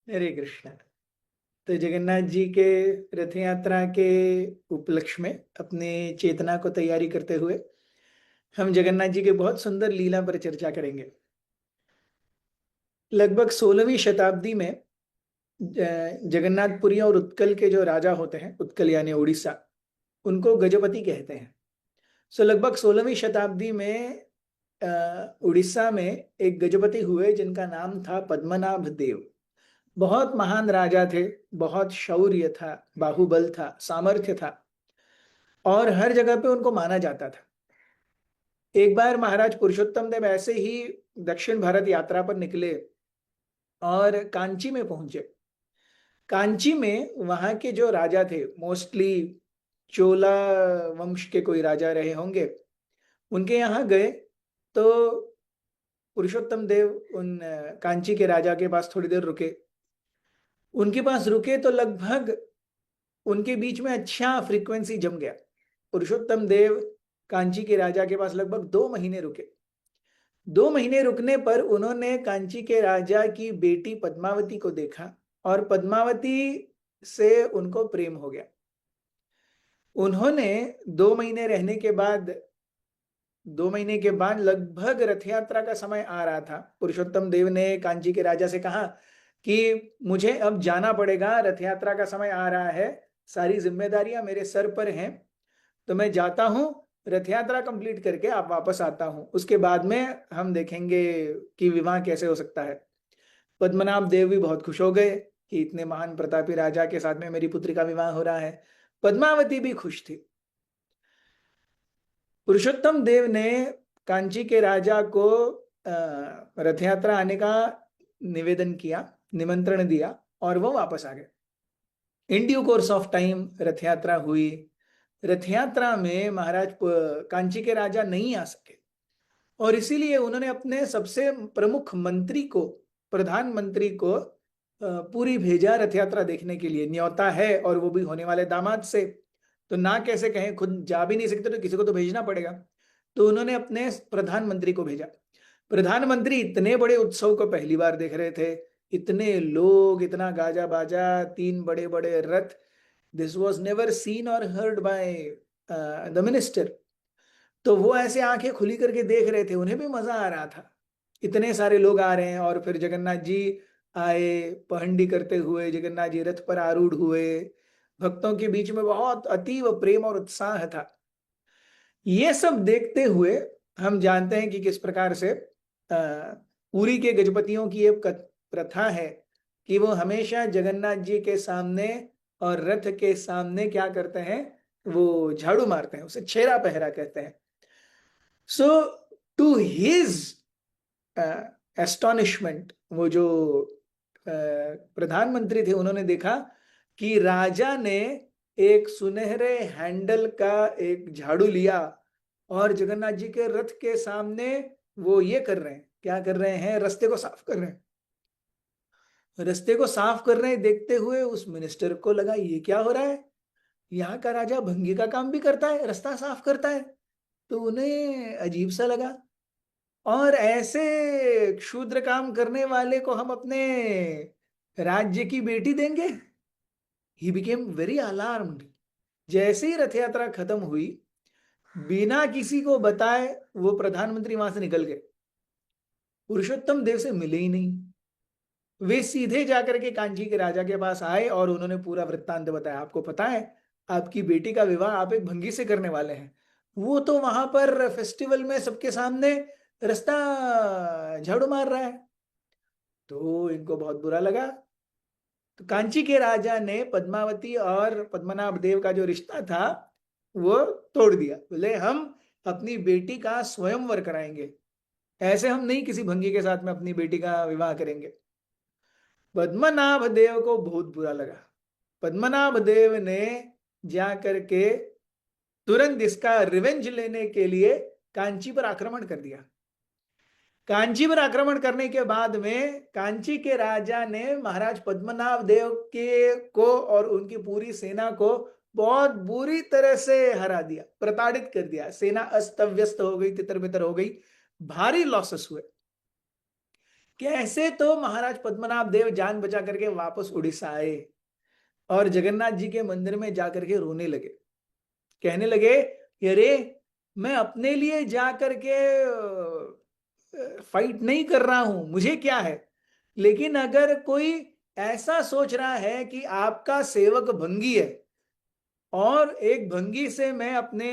हरे कृष्ण। तो जगन्नाथ जी के रथ यात्रा के उपलक्ष्य में अपने चेतना को तैयारी करते हुए हम जगन्नाथ जी के बहुत सुंदर लीला पर चर्चा करेंगे। लगभग 16वीं शताब्दी में जगन्नाथपुरी और उत्कल के जो राजा होते हैं, उत्कल यानी उड़ीसा, उनको गजपति कहते हैं। लगभग 16वीं शताब्दी में उड़ीसा में एक गजपति हुए जिनका नाम था पद्मनाभ देव। बहुत महान राजा थे, बहुत शौर्य था, बाहुबल था, सामर्थ्य था और हर जगह पे उनको माना जाता था। एक बार महाराज पुरुषोत्तम देव ऐसे ही दक्षिण भारत यात्रा पर निकले और कांची में पहुंचे। कांची में वहां के जो राजा थे, मोस्टली चोला वंश के कोई राजा रहे होंगे, उनके यहाँ गए। तो पुरुषोत्तम देव उन कांची के राजा के पास थोड़ी देर रुके। उनके पास रुके तो लगभग उनके बीच में अच्छा फ्रीक्वेंसी जम गया। पुरुषोत्तम देव कांची के राजा के पास लगभग 2 महीने रुके। 2 महीने रुकने पर उन्होंने कांची के राजा की बेटी पद्मावती को देखा और पद्मावती से उनको प्रेम हो गया। उन्होंने 2 महीने रहने के बाद 2 महीने के बाद लगभग रथ यात्रा का समय आ रहा था। पुरुषोत्तम देव ने कांची के राजा से कहा कि मुझे अब जाना पड़ेगा, रथ यात्रा का समय आ रहा है, सारी जिम्मेदारियां मेरे सर पर हैं, तो मैं जाता हूं, रथ यात्रा कंप्लीट करके आप वापस आता हूं, उसके बाद में हम देखेंगे कि विवाह कैसे हो सकता है। पद्मनाभ देव भी बहुत खुश हो गए कि इतने महान प्रतापी राजा के साथ में मेरी पुत्री का विवाह हो रहा है। पद्मावती भी खुश थी। पुरुषोत्तम देव ने कांची के राजा को रथ यात्रा आने का निवेदन किया, निमंत्रण दिया और वो वापस आ गए। In due course of time रथ यात्रा हुई। रथ यात्रा में महाराज कांची के राजा नहीं आ सके और इसीलिए उन्होंने अपने सबसे प्रमुख मंत्री को, प्रधानमंत्री को पूरी भेजा रथ यात्रा देखने के लिए। न्योता है और वो भी होने वाले दामाद से, तो ना कैसे कहें, खुद जा भी नहीं सकते तो किसी को तो भेजना पड़ेगा। तो उन्होंने अपने प्रधानमंत्री को भेजा। प्रधानमंत्री इतने बड़े उत्सव को पहली बार देख रहे थे, इतने लोग, इतना गाजा बाजा, 3 बड़े बड़े रथ, दिस वॉज नेवर सीन और हर्ड बाय द मिनिस्टर। तो वो ऐसे आंखें खुली करके देख रहे थे, उन्हें भी मजा आ रहा था, इतने सारे लोग आ रहे हैं। और फिर जगन्नाथ जी आए, पहंडी करते हुए जगन्नाथ जी रथ पर आरूढ़ हुए। भक्तों के बीच में बहुत अतीव प्रेम और उत्साह था। ये सब देखते हुए हम जानते हैं कि किस प्रकार से पुरी के गजपतियों की एक प्रथा है कि वो हमेशा जगन्नाथ जी के सामने और रथ के सामने क्या करते हैं, वो झाड़ू मारते हैं, उसे छेरा पहरा कहते हैं। सो टू हिज एस्टोनिशमेंट, वो जो प्रधानमंत्री थे, उन्होंने देखा कि राजा ने एक सुनहरे हैंडल का एक झाड़ू लिया और जगन्नाथ जी के रथ के सामने वो ये कर रहे हैं, क्या कर रहे हैं, रास्ते को साफ कर रहे हैं। रास्ते को साफ कर रहे हैं देखते हुए उस मिनिस्टर को लगा ये क्या हो रहा है, यहाँ का राजा भंगी का काम भी करता है, रास्ता साफ करता है। तो उन्हें अजीब सा लगा और ऐसे क्षुद्र काम करने वाले को हम अपने राज्य की बेटी देंगे। He became very alarmed. जैसे ही रथ यात्रा खत्म हुई, बिना किसी को बताए वो प्रधानमंत्री वहां से निकल गए, पुरुषोत्तम देव से मिले ही नहीं। वे सीधे जाकर के कांची के राजा के पास आए और उन्होंने पूरा वृत्तांत बताया। आपको पता है, आपकी बेटी का विवाह आप एक भंगी से करने वाले हैं, वो तो वहां पर फेस्टिवल में सबके सामने रास्ता झाड़ू मार रहा है। तो इनको बहुत बुरा लगा। तो कांची के राजा ने पद्मावती और पद्मनाभ देव का जो रिश्ता था वो तोड़ दिया। बोले हम अपनी बेटी का स्वयंवर कराएंगे, ऐसे हम नहीं किसी भंगी के साथ में अपनी बेटी का विवाह करेंगे। पद्मनाभ देव को बहुत बुरा लगा। पद्मनाभ देव ने जा करके तुरंत इसका रिवेंज लेने के लिए कांची पर आक्रमण कर दिया। कांची पर आक्रमण करने के बाद में कांची के राजा ने महाराज पद्मनाभ देव के को और उनकी पूरी सेना को बहुत बुरी तरह से हरा दिया, प्रताड़ित कर दिया। सेना अस्त व्यस्त हो गई, तितर बितर हो गई, भारी लॉसेस हुए। कैसे तो महाराज पद्मनाभ देव जान बचा करके वापस उड़ीसा आए और जगन्नाथ जी के मंदिर में जाकर के रोने लगे, कहने लगे, अरे मैं अपने लिए जा करके फाइट नहीं कर रहा हूं, मुझे क्या है, लेकिन अगर कोई ऐसा सोच रहा है कि आपका सेवक भंगी है और एक भंगी से मैं अपने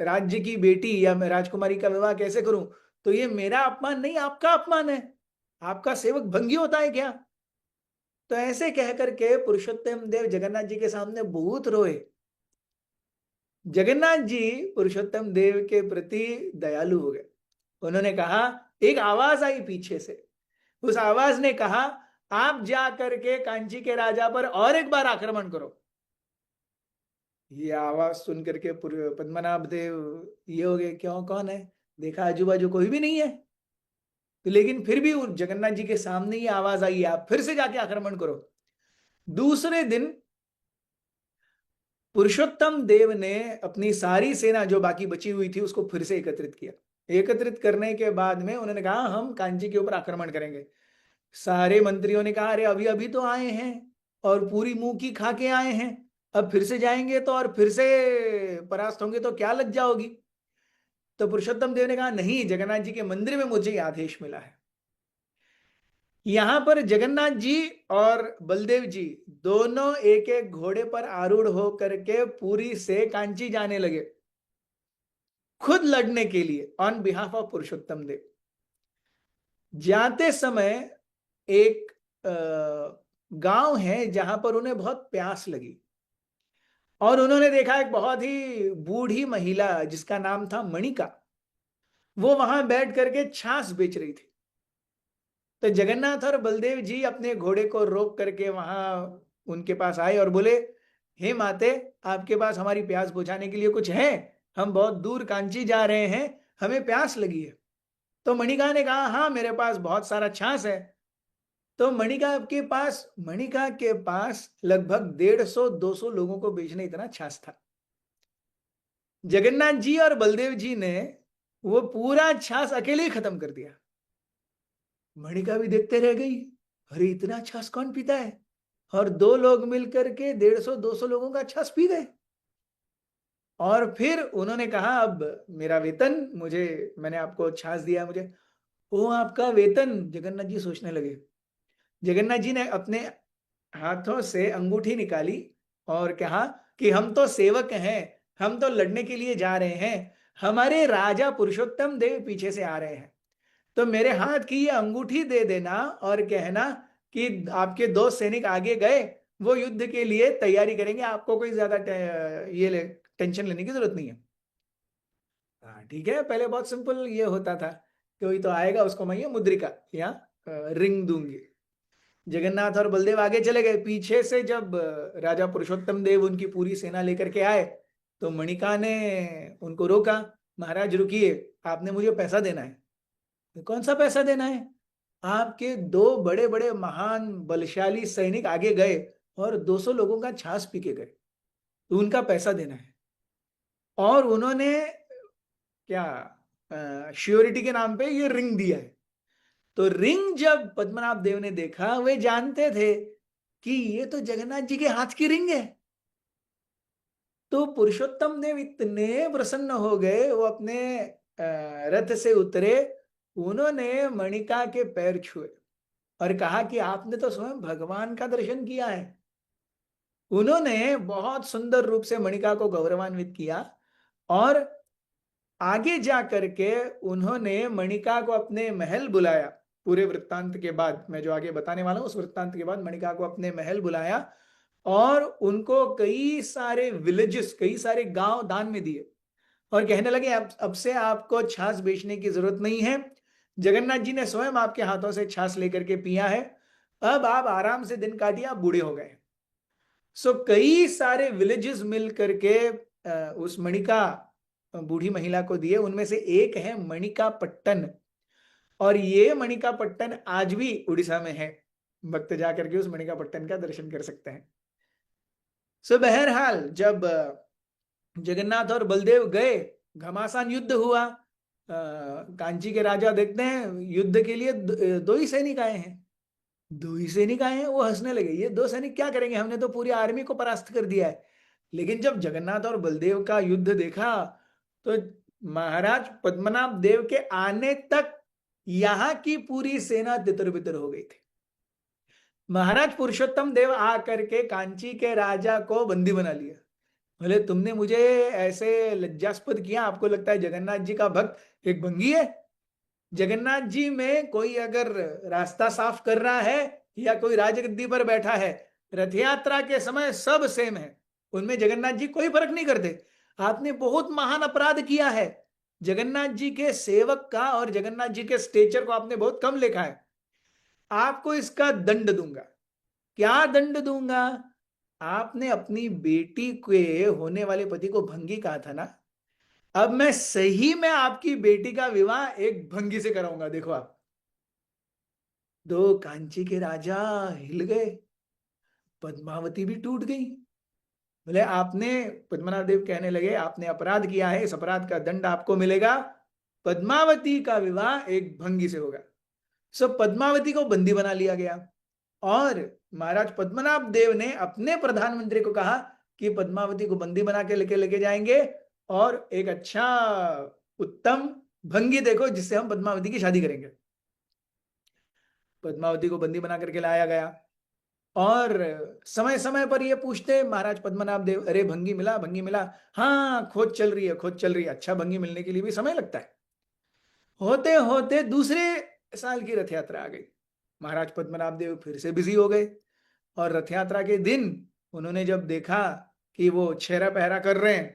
राज्य की बेटी या मैं राजकुमारी का विवाह कैसे करूं, तो ये मेरा अपमान नहीं, आपका अपमान है। आपका सेवक भंगी होता है क्या? तो ऐसे कह करके पुरुषोत्तम देव जगन्नाथ जी के सामने बहुत रोए। जगन्नाथ जी पुरुषोत्तम देव के प्रति दयालु हो गए। उन्होंने कहा, एक आवाज आई पीछे से, उस आवाज ने कहा, आप जा करके कांची के राजा पर और एक बार आक्रमण करो। ये आवाज सुन करके पद्मनाभ देव ये हो गए, क्यों, कौन है? देखा आजू बाजू कोई भी नहीं है, तो लेकिन फिर भी जगन्नाथ जी के सामने ये आवाज आई, आप फिर से जाके आक्रमण करो। दूसरे दिन पुरुषोत्तम देव ने अपनी सारी सेना जो बाकी बची हुई थी उसको फिर से एकत्रित किया। एकत्रित करने के बाद में उन्होंने कहा, हम कांची के ऊपर आक्रमण करेंगे। सारे मंत्रियों ने कहा, अरे अभी अभी तो आए हैं और पूरी मुंह की खा के आए हैं, अब फिर से जाएंगे तो और फिर से परास्त होंगे तो क्या लज्जा होगी। तो पुरुषोत्तम देव ने कहा, नहीं, जगन्नाथ जी के मंदिर में मुझे आदेश मिला है। यहां पर जगन्नाथ जी और बलदेव जी दोनों एक एक घोड़े पर आरूढ़ होकर के पुरी से कांची जाने लगे, खुद लड़ने के लिए ऑन बिहाफ ऑफ पुरुषोत्तम देव। जाते समय एक गांव है जहां पर उन्हें बहुत प्यास लगी और उन्होंने देखा एक बहुत ही बूढ़ी महिला जिसका नाम था मणिका, वो वहां बैठ करके छाछ बेच रही थी। तो जगन्नाथ और बलदेव जी अपने घोड़े को रोक करके वहां उनके पास आए और बोले, हे माते, आपके पास हमारी प्यास बुझाने के लिए कुछ है? हम बहुत दूर कांची जा रहे हैं, हमें प्यास लगी है। तो मणिका ने कहा, हाँ, मेरे पास बहुत सारा छाछ है। तो मणिका के पास लगभग 150-200 लोगों को बेचने इतना छाछ था। जगन्नाथ जी और बलदेव जी ने वो पूरा छाछ अकेले ही खत्म कर दिया। मणिका भी देखते रह गई, अरे इतना छाछ कौन पीता है, और दो लोग मिलकर के 150-200 लोगों का छाछ पी गए। और फिर उन्होंने कहा, अब मेरा वेतन, मैंने आपको छाछ दिया, मुझे वो आपका वेतन। जगन्नाथ जी सोचने लगे। जगन्नाथ जी ने अपने हाथों से अंगूठी निकाली और कहा कि हम तो सेवक हैं, हम तो लड़ने के लिए जा रहे हैं, हमारे राजा पुरुषोत्तम देव पीछे से आ रहे हैं, तो मेरे हाथ की ये अंगूठी दे देना और कहना कि आपके दो सैनिक आगे गए, वो युद्ध के लिए तैयारी करेंगे, आपको कोई ज्यादा टेंशन लेने की जरूरत नहीं है। हाँ ठीक है, पहले बहुत सिंपल ये होता था, कोई तो आएगा उसको मैं ये मुद्रिका या रिंग दूंगी। जगन्नाथ और बलदेव आगे चले गए, पीछे से जब राजा पुरुषोत्तम देव उनकी पूरी सेना लेकर के आए तो मणिका ने उनको रोका, महाराज रुकिए, आपने मुझे पैसा देना है। कौन सा पैसा देना है? आपके दो बड़े बड़े महान बलशाली सैनिक आगे गए और 200 लोगों का छाछ पी के गए, तो उनका पैसा देना है। और उन्होंने क्या श्योरिटी के नाम पे ये रिंग दिया है। तो रिंग जब पद्मनाभ देव ने देखा, वे जानते थे कि ये तो जगन्नाथ जी के हाथ की रिंग है। तो पुरुषोत्तम देव इतने प्रसन्न हो गए, वो अपने रथ से उतरे, उन्होंने मणिका के पैर छुए और कहा कि आपने तो स्वयं भगवान का दर्शन किया है। उन्होंने बहुत सुंदर रूप से मणिका को गौरवान्वित किया और आगे जा करके उन्होंने मणिका को अपने महल बुलाया। पूरे वृत्तांत के बाद, मैं जो आगे बताने वाला हूं उस वृत्तांत के बाद, मणिका को अपने महल बुलाया और उनको कई सारे विलेजेस, कई सारे गांव दान में दिए और कहने लगे, अब से आपको छाछ बेचने की जरूरत नहीं है, जगन्नाथ जी ने स्वयं आपके हाथों से छाछ लेकर के पिया है, अब आप आराम से दिन काटिए, आप बूढ़े हो गए। सो कई सारे विलेजेस मिल करके उस मणिका बूढ़ी महिला को दिए, उनमें से एक है मणिका पट्टन, और ये मणिका पट्टन आज भी उड़ीसा में है। भक्त जाकर के उस मणिका पट्टन का दर्शन कर सकते हैं। सो बहरहाल जब जगन्नाथ और बलदेव गए, घमासान युद्ध हुआ, कांची के राजा देखते हैं युद्ध के लिए दो ही सैनिक आए हैं, दो ही सैनिक आए हैं। वो हंसने लगे, ये दो सैनिक क्या करेंगे, हमने तो पूरी आर्मी को परास्त कर दिया है। लेकिन जब जगन्नाथ और बलदेव का युद्ध देखा तो महाराज पद्मनाभ देव के आने तक यहां की पूरी सेना तितर बितर हो गई थी। महाराज पुरुषोत्तम देव आकर के कांची के राजा को बंदी बना लिया। बोले तुमने मुझे ऐसे लज्जास्पद किया, आपको लगता है जगन्नाथ जी का भक्त एक भंगी है? जगन्नाथ जी में कोई अगर रास्ता साफ कर रहा है या कोई राजगद्दी पर बैठा है, रथ यात्रा के समय सब सेम है, उनमें जगन्नाथ जी कोई फर्क नहीं करते। आपने बहुत महान अपराध किया है, जगन्नाथ जी के सेवक का और जगन्नाथ जी के स्टेचर को आपने बहुत कम लिखा है, आपको इसका दंड दूंगा। क्या दंड दूंगा? आपने अपनी बेटी के होने वाले पति को भंगी कहा था ना, अब मैं सही में आपकी बेटी का विवाह एक भंगी से कराऊंगा। देखो आप, दो कांची के राजा हिल गए, पद्मावती भी टूट गई। बोले आपने, पद्मनाभ देव कहने लगे आपने अपराध किया है, इस अपराध का दंड आपको मिलेगा, पद्मावती का विवाह एक भंगी से होगा। सब पद्मावती को बंदी बना लिया गया और महाराज पद्मनाभ देव ने अपने प्रधानमंत्री को कहा कि पद्मावती को बंदी बना के लेके लेके जाएंगे और एक अच्छा उत्तम भंगी देखो जिससे हम पद्मावती की शादी करेंगे। पद्मावती को बंदी बना करके लाया गया और समय समय पर ये पूछते महाराज पद्मनाभ देव, अरे भंगी मिला, भंगी मिला? हाँ खोज चल रही है, खोज चल रही है। अच्छा भंगी मिलने के लिए भी समय लगता है। होते होते दूसरे साल की रथ यात्रा आ गई, महाराज पद्मनाभ देव फिर से बिजी हो गए और रथ यात्रा के दिन उन्होंने जब देखा कि वो छेरा पहरा कर रहे हैं,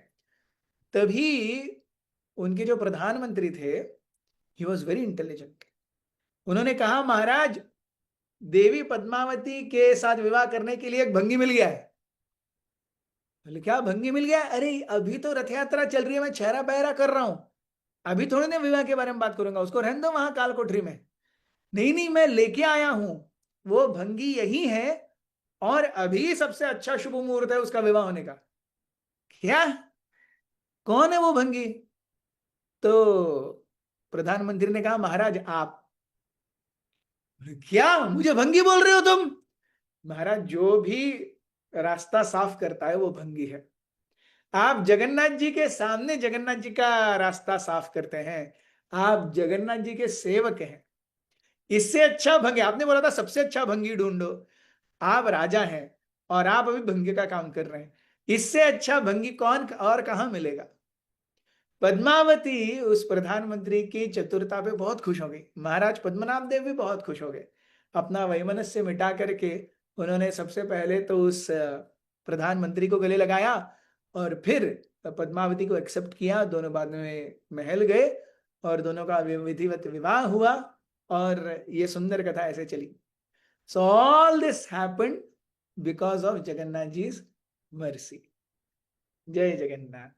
तभी उनके जो प्रधानमंत्री थे, ही वॉज वेरी इंटेलिजेंट, उन्होंने कहा महाराज देवी पद्मावती के साथ विवाह करने के लिए एक भंगी मिल गया है। बोले क्या भंगी मिल गया? अरे अभी तो रथ यात्रा चल रही है, मैं छेरा पहरा कर रहा हूं, अभी थोड़ी ना विवाह के बारे में बात करूंगा, उसको रहने दो वहां काल कोठरी में। नहीं नहीं मैं लेके आया हूं, वो भंगी यही है और अभी सबसे अच्छा शुभ मुहूर्त है उसका विवाह होने का। क्या? कौन है वो भंगी? तो प्रधानमंत्री ने कहा महाराज आप। क्या मुझे भंगी बोल रहे हो तुम? महाराज जो भी रास्ता साफ करता है वो भंगी है। आप जगन्नाथ जी के सामने जगन्नाथ जी का रास्ता साफ करते हैं, आप जगन्नाथ जी के सेवक हैं। इससे अच्छा भंगी, आपने बोला था सबसे अच्छा भंगी ढूंढो, आप राजा हैं और आप अभी भंगी का काम कर रहे हैं, इससे अच्छा भंगी कौन और कहां मिलेगा? पद्मावती उस प्रधानमंत्री की चतुरता पे बहुत खुश हो गई, महाराज पद्मनाभ देव भी बहुत खुश हो गए। अपना वैमनस्य मिटा करके उन्होंने सबसे पहले तो उस प्रधानमंत्री को गले लगाया और फिर पद्मावती को एक्सेप्ट किया। दोनों बाद में महल गए और दोनों का विधिवत विवाह हुआ और ये सुंदर कथा ऐसे चली। So all this happened because of Jagannath जी's मर्सी। जय जगन्नाथ।